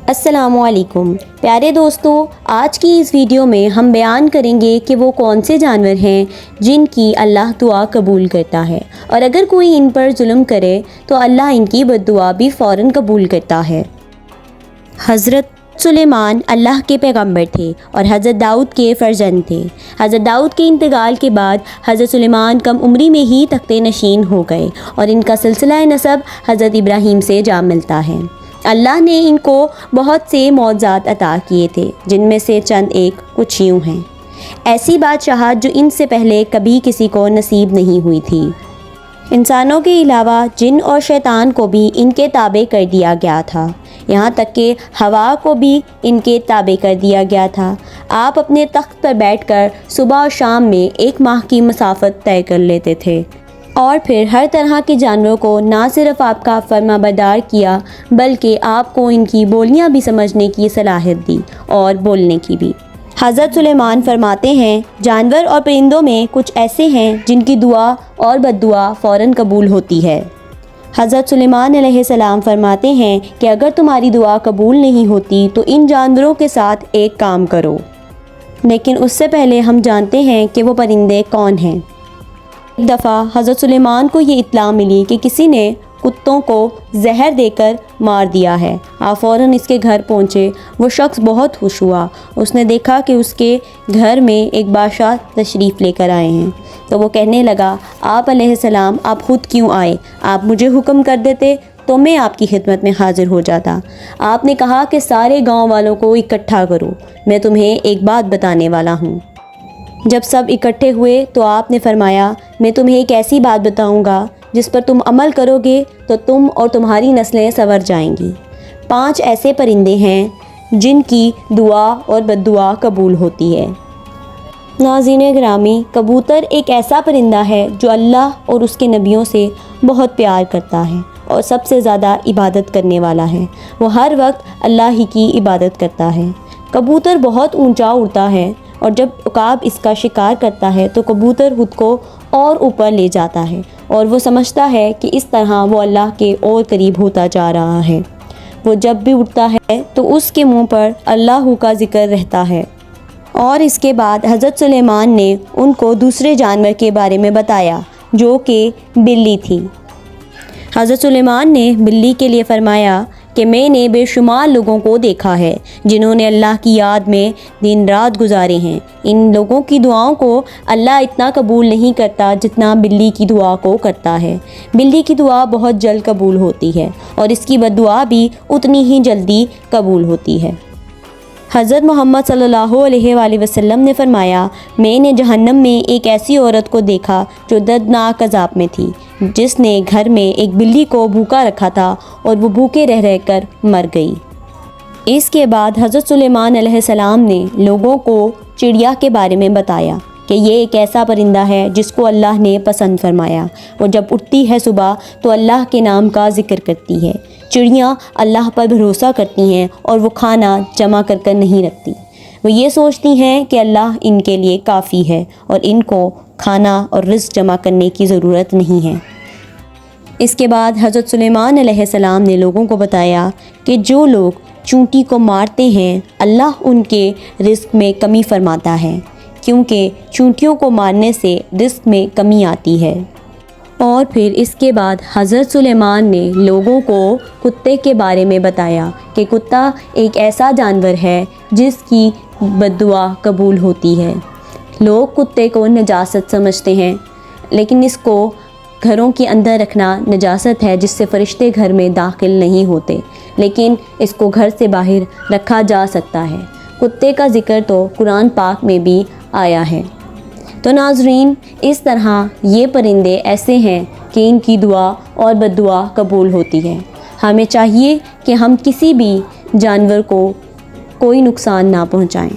السلام علیکم پیارے دوستو، آج کی اس ویڈیو میں ہم بیان کریں گے کہ وہ کون سے جانور ہیں جن کی اللہ دعا قبول کرتا ہے، اور اگر کوئی ان پر ظلم کرے تو اللہ ان کی بد دعا بھی فوراً قبول کرتا ہے۔ حضرت سلیمان اللہ کے پیغمبر تھے اور حضرت داؤد کے فرزند تھے۔ حضرت داؤد کے انتقال کے بعد حضرت سلیمان کم عمری میں ہی تخت نشین ہو گئے اور ان کا سلسلہ نسب حضرت ابراہیم سے جا ملتا ہے۔ اللہ نے ان کو بہت سے معجزات عطا کیے تھے، جن میں سے چند ایک کچھ یوں ہیں۔ ایسی بادشاہت جو ان سے پہلے کبھی کسی کو نصیب نہیں ہوئی تھی۔ انسانوں کے علاوہ جن اور شیطان کو بھی ان کے تابع کر دیا گیا تھا، یہاں تک کہ ہوا کو بھی ان کے تابع کر دیا گیا تھا۔ آپ اپنے تخت پر بیٹھ کر صبح اور شام میں 1 ماہ کی مسافت طے کر لیتے تھے، اور پھر ہر طرح کے جانوروں کو نہ صرف آپ کا فرما بردار کیا بلکہ آپ کو ان کی بولیاں بھی سمجھنے کی صلاحیت دی اور بولنے کی بھی۔ حضرت سلیمان فرماتے ہیں، جانور اور پرندوں میں کچھ ایسے ہیں جن کی دعا اور بد دعا فوراً قبول ہوتی ہے۔ حضرت سلیمان علیہ السلام فرماتے ہیں کہ اگر تمہاری دعا قبول نہیں ہوتی تو ان جانوروں کے ساتھ ایک کام کرو، لیکن اس سے پہلے ہم جانتے ہیں کہ وہ پرندے کون ہیں۔ ایک دفعہ حضرت سلیمان کو یہ اطلاع ملی کہ کسی نے کتوں کو زہر دے کر مار دیا ہے۔ آپ فوراً اس کے گھر پہنچے۔ وہ شخص بہت خوش ہوا۔ اس نے دیکھا کہ اس کے گھر میں ایک بادشاہ تشریف لے کر آئے ہیں، تو وہ کہنے لگا، آپ علیہ السلام آپ خود کیوں آئے؟ آپ مجھے حکم کر دیتے تو میں آپ کی خدمت میں حاضر ہو جاتا۔ آپ نے کہا کہ سارے گاؤں والوں کو اکٹھا کرو، میں تمہیں ایک بات بتانے والا ہوں۔ جب سب اکٹھے ہوئے تو آپ نے فرمایا، میں تمہیں ایک ایسی بات بتاؤں گا جس پر تم عمل کرو گے تو تم اور تمہاری نسلیں سنور جائیں گی۔ 5 ایسے پرندے ہیں جن کی دعا اور بد دعا قبول ہوتی ہے۔ ناظرین گرامی، کبوتر ایک ایسا پرندہ ہے جو اللہ اور اس کے نبیوں سے بہت پیار کرتا ہے اور سب سے زیادہ عبادت کرنے والا ہے۔ وہ ہر وقت اللہ ہی کی عبادت کرتا ہے۔ کبوتر بہت اونچا اڑتا ہے، اور جب عقاب اس کا شکار کرتا ہے تو کبوتر خود کو اور اوپر لے جاتا ہے اور وہ سمجھتا ہے کہ اس طرح وہ اللہ کے اور قریب ہوتا جا رہا ہے۔ وہ جب بھی اٹھتا ہے تو اس کے منہ پر اللہ کا ذکر رہتا ہے۔ اور اس کے بعد حضرت سلیمان نے ان کو دوسرے جانور کے بارے میں بتایا جو کہ بلی تھی۔ حضرت سلیمان نے بلی کے لیے فرمایا کہ میں نے بے شمار لوگوں کو دیکھا ہے جنہوں نے اللہ کی یاد میں دن رات گزارے ہیں۔ ان لوگوں کی دعاؤں کو اللہ اتنا قبول نہیں کرتا جتنا بلی کی دعا کو کرتا ہے۔ بلی کی دعا بہت جلد قبول ہوتی ہے اور اس کی بد دعا بھی اتنی ہی جلدی قبول ہوتی ہے۔ حضرت محمد صلی اللہ علیہ وآلہ وسلم نے فرمایا، میں نے جہنم میں ایک ایسی عورت کو دیکھا جو دردناک عذاب میں تھی، جس نے گھر میں ایک بلی کو بھوکا رکھا تھا اور وہ بھوکے رہ رہ کر مر گئی۔ اس کے بعد حضرت سلیمان علیہ السلام نے لوگوں کو چڑیا کے بارے میں بتایا کہ یہ ایک ایسا پرندہ ہے جس کو اللہ نے پسند فرمایا۔ وہ جب اٹھتی ہے صبح تو اللہ کے نام کا ذکر کرتی ہے۔ چڑیاں اللہ پر بھروسہ کرتی ہیں اور وہ کھانا جمع کر کر نہیں رکھتی۔ وہ یہ سوچتی ہیں کہ اللہ ان کے لیے کافی ہے اور ان کو کھانا اور رزق جمع کرنے کی ضرورت نہیں ہے۔ اس کے بعد حضرت سلیمان علیہ السلام نے لوگوں کو بتایا کہ جو لوگ چونٹی کو مارتے ہیں اللہ ان کے رزق میں کمی فرماتا ہے، کیونکہ چونٹیوں کو مارنے سے رزق میں کمی آتی ہے۔ اور پھر اس کے بعد حضرت سلیمان نے لوگوں کو کتے کے بارے میں بتایا کہ کتا ایک ایسا جانور ہے جس کی بد دعا قبول ہوتی ہے۔ لوگ کتے کو نجاست سمجھتے ہیں، لیکن اس کو گھروں کے اندر رکھنا نجاست ہے جس سے فرشتے گھر میں داخل نہیں ہوتے، لیکن اس کو گھر سے باہر رکھا جا سکتا ہے۔ کتے کا ذکر تو قرآن پاک میں بھی آیا ہے۔ تو ناظرین، اس طرح یہ پرندے ایسے ہیں کہ ان کی دعا اور بد دعا قبول ہوتی ہے۔ ہمیں چاہیے کہ ہم کسی بھی جانور کو کوئی نقصان نہ پہنچائیں۔